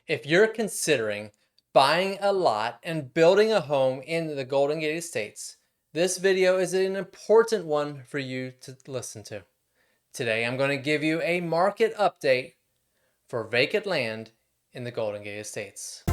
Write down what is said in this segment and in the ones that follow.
If you're considering buying a lot and building a home in the Golden Gate Estates, this video is an important one for you to listen to. Today, I'm going to give you a market update for vacant land in the Golden Gate Estates.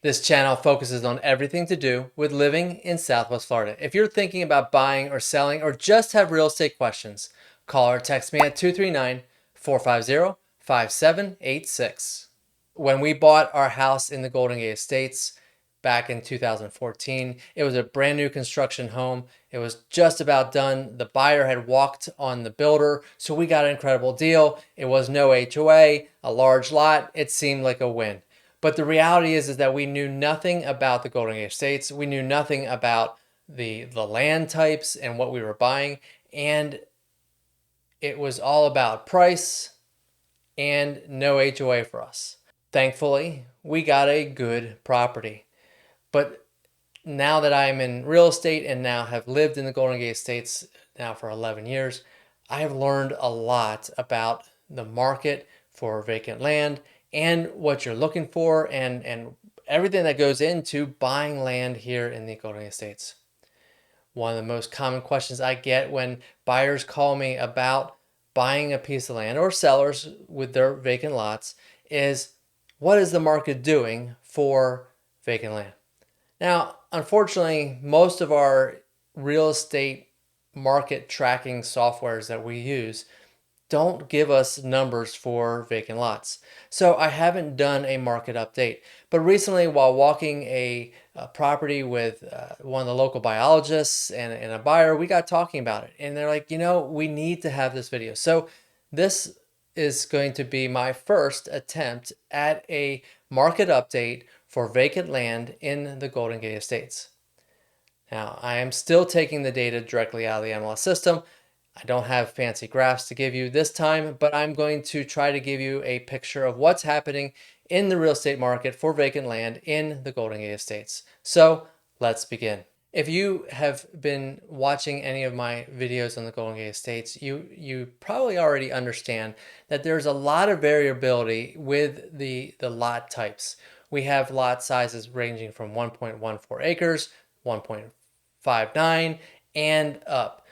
This channel focuses on everything to do with living in Southwest Florida. If you're thinking about buying or selling or just have real estate questions, call or text me at 239-450-5786. When we bought our house in the Golden Gate Estates back in 2014, it was a brand new construction home. It was just about done. The buyer had walked on the builder, so we got an incredible deal. It was no HOA, a large lot. It seemed like a win. But the reality is that we knew nothing about the Golden Gate Estates. We knew nothing about the land types and what we were buying. And it was all about price and no HOA for us. Thankfully, we got a good property. But now that I'm in real estate and now have lived in the Golden Gate Estates now for 11 years, I have learned a lot about the market for vacant land and what you're looking for and everything that goes into buying land here in the Golden Gate Estates. One of the most common questions I get when buyers call me about buying a piece of land or sellers with their vacant lots is, what is the market doing for vacant land? Now, unfortunately, most of our real estate market tracking softwares that we use don't give us numbers for vacant lots. So I haven't done a market update. But recently, while walking a property with one of the local biologists and a buyer, we got talking about it. And they're like, we need to have this video. So this is going to be my first attempt at a market update for vacant land in the Golden Gate Estates. Now, I am still taking the data directly out of the MLS system. I don't have fancy graphs to give you this time, but I'm going to try to give you a picture of what's happening in the real estate market for vacant land in the Golden Gate Estates. So let's begin. If you have been watching any of my videos on the Golden Gate Estates, you probably already understand that there's a lot of variability with the lot types. We have lot sizes ranging from 1.14 acres, 1.59, and up.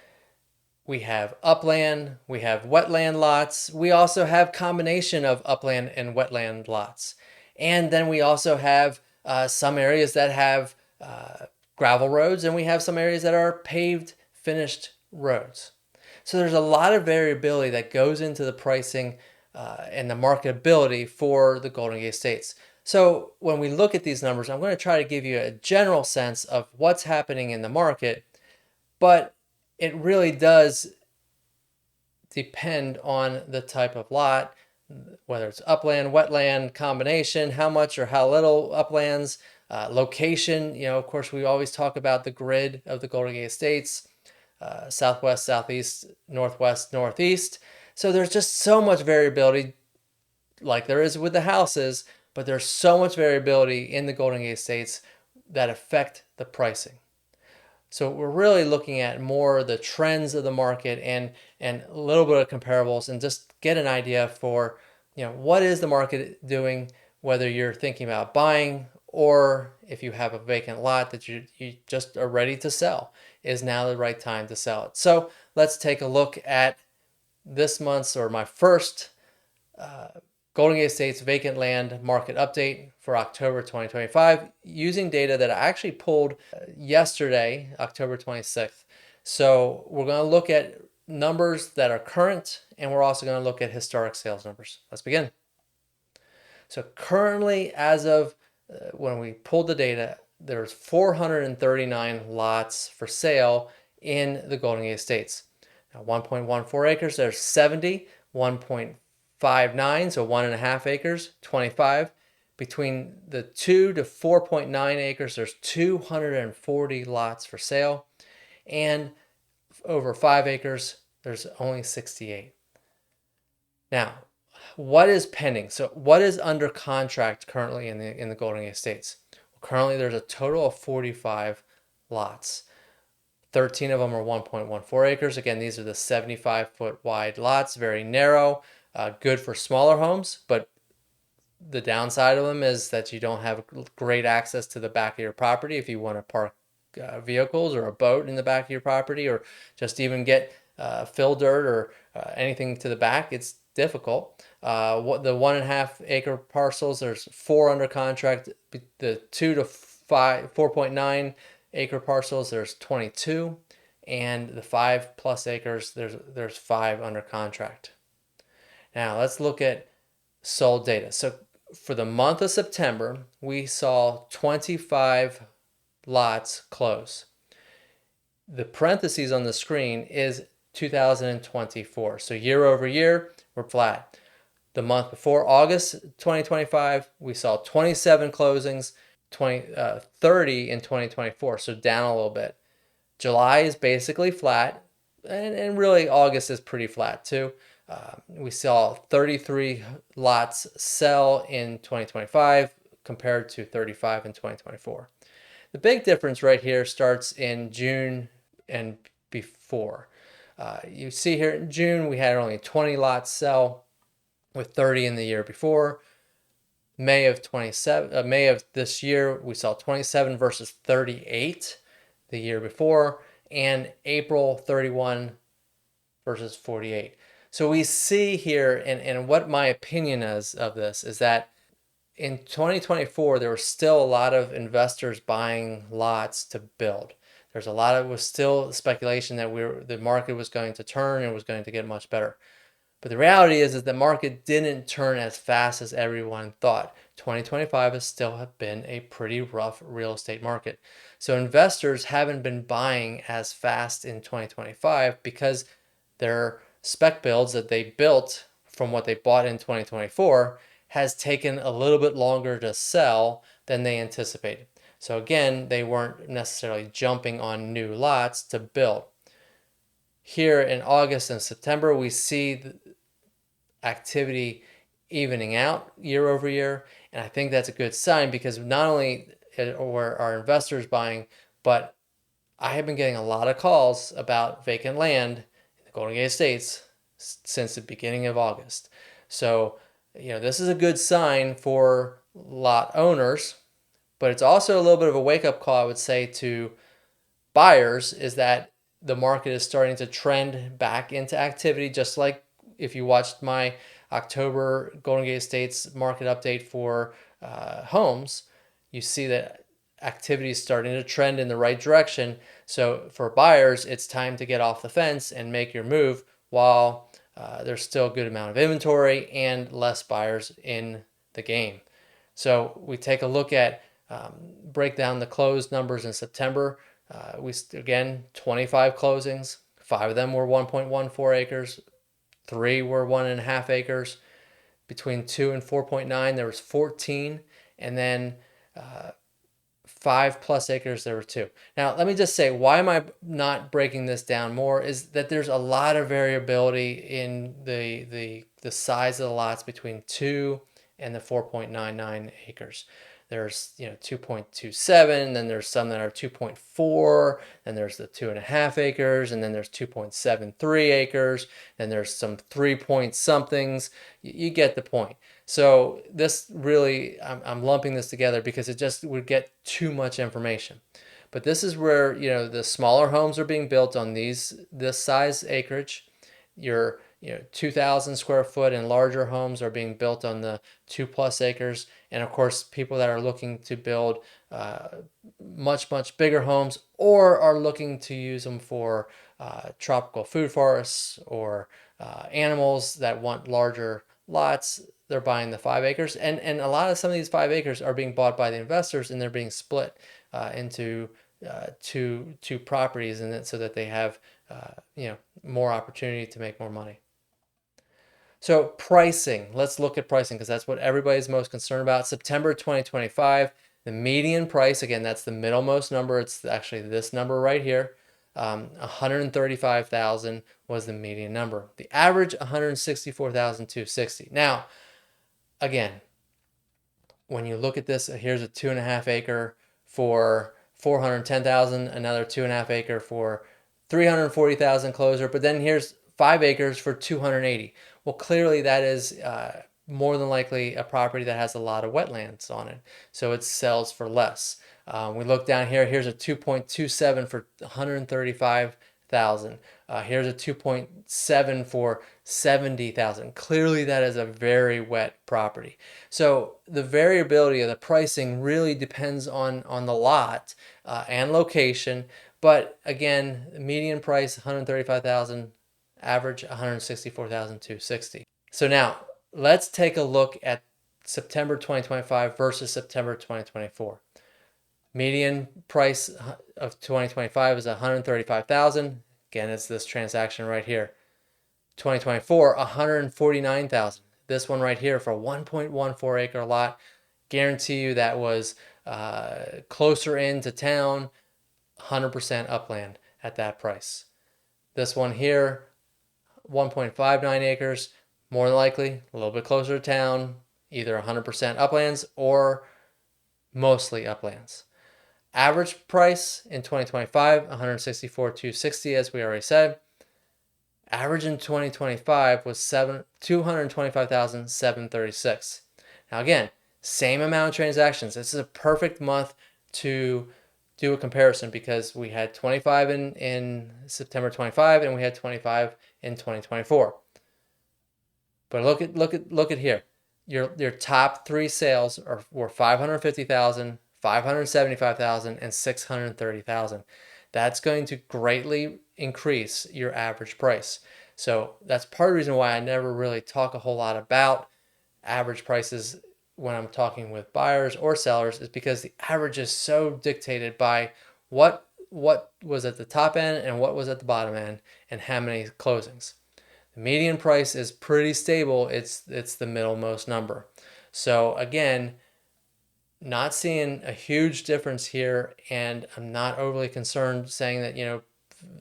We have upland, we have wetland lots. We also have combination of upland and wetland lots. And then we also have some areas that have gravel roads, and we have some areas that are paved, finished roads. So there's a lot of variability that goes into the pricing and the marketability for the Golden Gate Estates. So when we look at these numbers, I'm going to try to give you a general sense of what's happening in the market, but it really does depend on the type of lot, whether it's upland, wetland, combination, how much or how little uplands, location. Of course, we always talk about the grid of the Golden Gate Estates, southwest, southeast, northwest, northeast. So there's just so much variability, like there is with the houses, but there's so much variability in the Golden Gate Estates that affect the pricing. So we're really looking at more the trends of the market and a little bit of comparables and just get an idea for, what is the market doing, whether you're thinking about buying or if you have a vacant lot that you just are ready to sell. Is now the right time to sell it? So let's take a look at this month's, or my first Golden Gate Estates vacant land market update for October 2025 using data that I actually pulled yesterday, October 26th. So we're going to look at numbers that are current, and we're also going to look at historic sales numbers. Let's begin. So currently, as of when we pulled the data, there's 439 lots for sale in the Golden Gate Estates. Now, 1.14 acres, there's 70, 1.59, so 1.5 acres, 25. Between the 2 to 4.9 acres, there's 240 lots for sale. And over 5 acres, there's only 68. Now, what is pending? So what is under contract currently in the Golden Gate Estates? Currently, there's a total of 45 lots. 13 of them are 1.14 acres. Again, these are the 75-foot wide lots, very narrow, good for smaller homes, but the downside of them is that you don't have great access to the back of your property if you want to park vehicles or a boat in the back of your property, or just even get fill dirt or anything to the back. It's difficult. What the 1.5 acre parcels, there's 4 under contract. The 2 to 5, 4.9 acre parcels, there's 22, and the 5+ acres, there's 5 under contract. Now let's look at sold data. So for the month of September, we saw 25 lots close. The parentheses on the screen is 2024. So year over year, we're flat. The month before, August 2025, we saw 27 closings, 30 in 2024, so down a little bit. July is basically flat, and really August is pretty flat too. We saw 33 lots sell in 2025 compared to 35 in 2024. The big difference right here starts in June and before. You see here in June, we had only 20 lots sell with 30 in the year before. May of this year, we saw 27 versus 38 the year before, and April 31 versus 48. So we see here, and what my opinion is of this is that in 2024, there was still a lot of investors buying lots to build. There's a lot of, was still speculation that the market was going to turn and was going to get much better. But the reality is the market didn't turn as fast as everyone thought. 2025 has still have been a pretty rough real estate market. So investors haven't been buying as fast in 2025 because their spec builds that they built from what they bought in 2024 has taken a little bit longer to sell than they anticipated. So again, they weren't necessarily jumping on new lots to build. Here in August and September, we see the activity evening out year over year. And I think that's a good sign because not only are our investors buying, but I have been getting a lot of calls about vacant land in the Golden Gate Estates since the beginning of August. So, this is a good sign for lot owners, but it's also a little bit of a wake-up call, I would say, to buyers, is that the market is starting to trend back into activity, just like if you watched my October Golden Gate Estates market update for homes, you see that activity is starting to trend in the right direction. So for buyers, it's time to get off the fence and make your move while there's still a good amount of inventory and less buyers in the game. So we take a look at, break down the closed numbers in September. Again, 25 closings. 5 of them were 1.14 acres. 3 were 1.5 acres. Between 2 and 4.9, there was 14. And then 5+ acres, there were 2. Now, let me just say, why am I not breaking this down more is that there's a lot of variability in the size of the lots between 2 and the 4.99 acres. There's 2.27, then there's some that are 2.4, then there's the 2.5 acres, and then there's 2.73 acres, and there's some 3 point somethings. You get the point. So this really, I'm lumping this together because it just would get too much information. But this is where the smaller homes are being built on this size acreage. Your 2,000 square foot and larger homes are being built on the 2+ acres. And of course, people that are looking to build much bigger homes or are looking to use them for tropical food forests or animals that want larger lots, they're buying the 5 acres. And a lot of some of these 5 acres are being bought by the investors, and they're being split into two properties, and so that they have more opportunity to make more money. So pricing, let's look at pricing because that's what everybody's most concerned about. September 2025, the median price, again, that's the middlemost number. It's actually this number right here. 135,000 was the median number. The average, 164,260. Now, again, when you look at this, here's a 2.5 acre for 410,000, another 2.5 acre for 340,000 closer, but then here's 5 acres for 280. Well, clearly that is more than likely a property that has a lot of wetlands on it, so it sells for less. We look down here. Here's a 2.27 for 135,000. Here's a 2.7 for 70,000. Clearly, that is a very wet property. So the variability of the pricing really depends on the lot and location. But again, median price 135,000, average 164,260. So now let's take a look at September 2025 versus September 2024. Median price of 2025 is 135,000. Again, it's this transaction right here. 2024, 149,000. This one right here for a 1.14 acre lot. Guarantee you that was closer into town, 100% upland at that price. This one here, 1.59 acres, more than likely a little bit closer to town, either 100% uplands or mostly uplands. Average price in 2025, 164,260, as we already said. Average in 2025 was 225,736. Now again, same amount of transactions. This is a perfect month to do a comparison because we had 25 in September 25 and we had 25 in 2024. But look at here. Your top 3 sales were 550,000, 575,000, and 630,000. That's going to greatly increase your average price. So that's part of the reason why I never really talk a whole lot about average prices when I'm talking with buyers or sellers, is because the average is so dictated by what was at the top end and what was at the bottom end and how many closings. The median price is pretty stable. It's the middlemost number. So again, not seeing a huge difference here, and I'm not overly concerned saying that,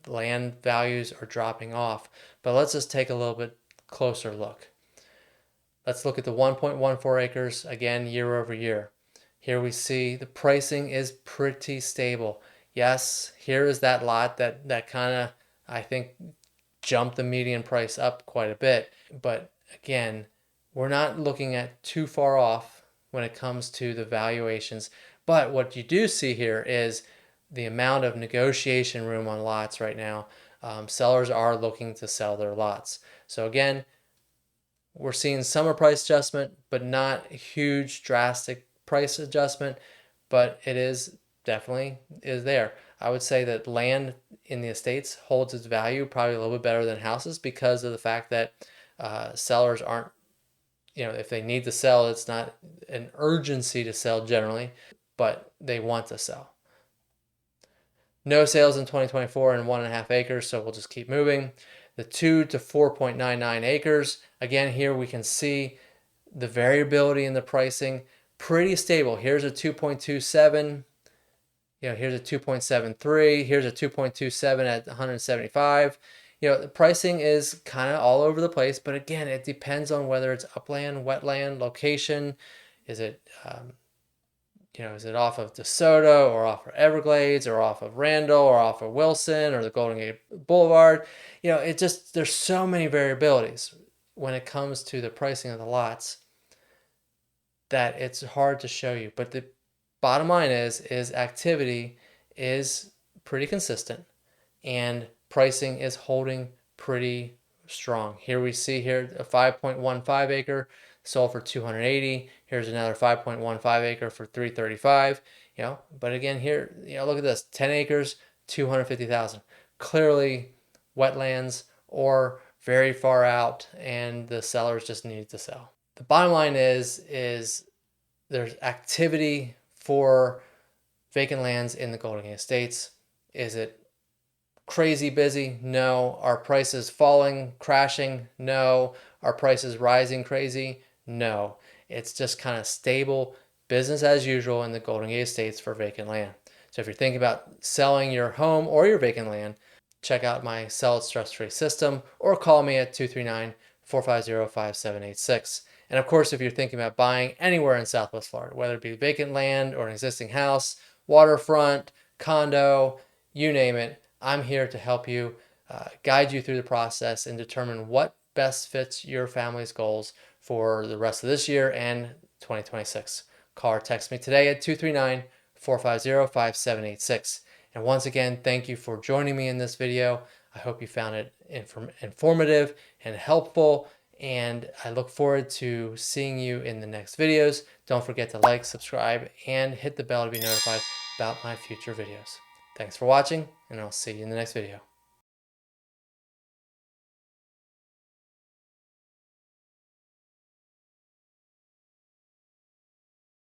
land values are dropping off. But let's just take a little bit closer look. Let's look at the 1.14 acres again year over year. Here we see the pricing is pretty stable. Yes, here is that lot that kind of, I think, jumped the median price up quite a bit. But again, we're not looking at too far off when it comes to the valuations. But what you do see here is the amount of negotiation room on lots right now. Sellers are looking to sell their lots. So again, we're seeing some price adjustment, but not a huge drastic price adjustment, but it is definitely is there. I would say that land in the estates holds its value probably a little bit better than houses because of the fact that sellers aren't, if they need to sell, it's not an urgency to sell generally, but they want to sell. No sales in 2024 in 1.5 acres, so we'll just keep moving. The 2 to 4.99 acres, again, here we can see the variability in the pricing, pretty stable. Here's a 2.27, here's a 2.73, here's a 2.27 at 175. The pricing is kind of all over the place, but again, it depends on whether it's upland, wetland, location. Is it off of DeSoto or off of Everglades or off of Randall or off of Wilson or the Golden Gate Boulevard? There's so many variabilities when it comes to the pricing of the lots that it's hard to show you. But the bottom line is activity is pretty consistent and pricing is holding pretty strong. Here we see here a 5.15 acre sold for 280. Here's another 5.15 acre for 335. But again here, look at this, 10 acres, 250,000. Clearly wetlands or very far out, and the sellers just needed to sell. The bottom line is there's activity for vacant lands in the Golden Gate Estates. Is it crazy busy? No. Are prices falling, crashing? No. Are prices rising crazy? No. It's just kind of stable, business as usual in the Golden Gate Estates for vacant land. So if you're thinking about selling your home or your vacant land, check out my Sell It Stress Free system or call me at 239-450-5786. And of course, if you're thinking about buying anywhere in Southwest Florida, whether it be vacant land or an existing house, waterfront, condo, you name it, I'm here to help you, guide you through the process and determine what best fits your family's goals for the rest of this year and 2026. Call or text me today at 239 450 5786. And once again, thank you for joining me in this video. I hope you found it informative and helpful. And I look forward to seeing you in the next videos. Don't forget to like, subscribe, and hit the bell to be notified about my future videos. Thanks for watching, and I'll see you in the next video.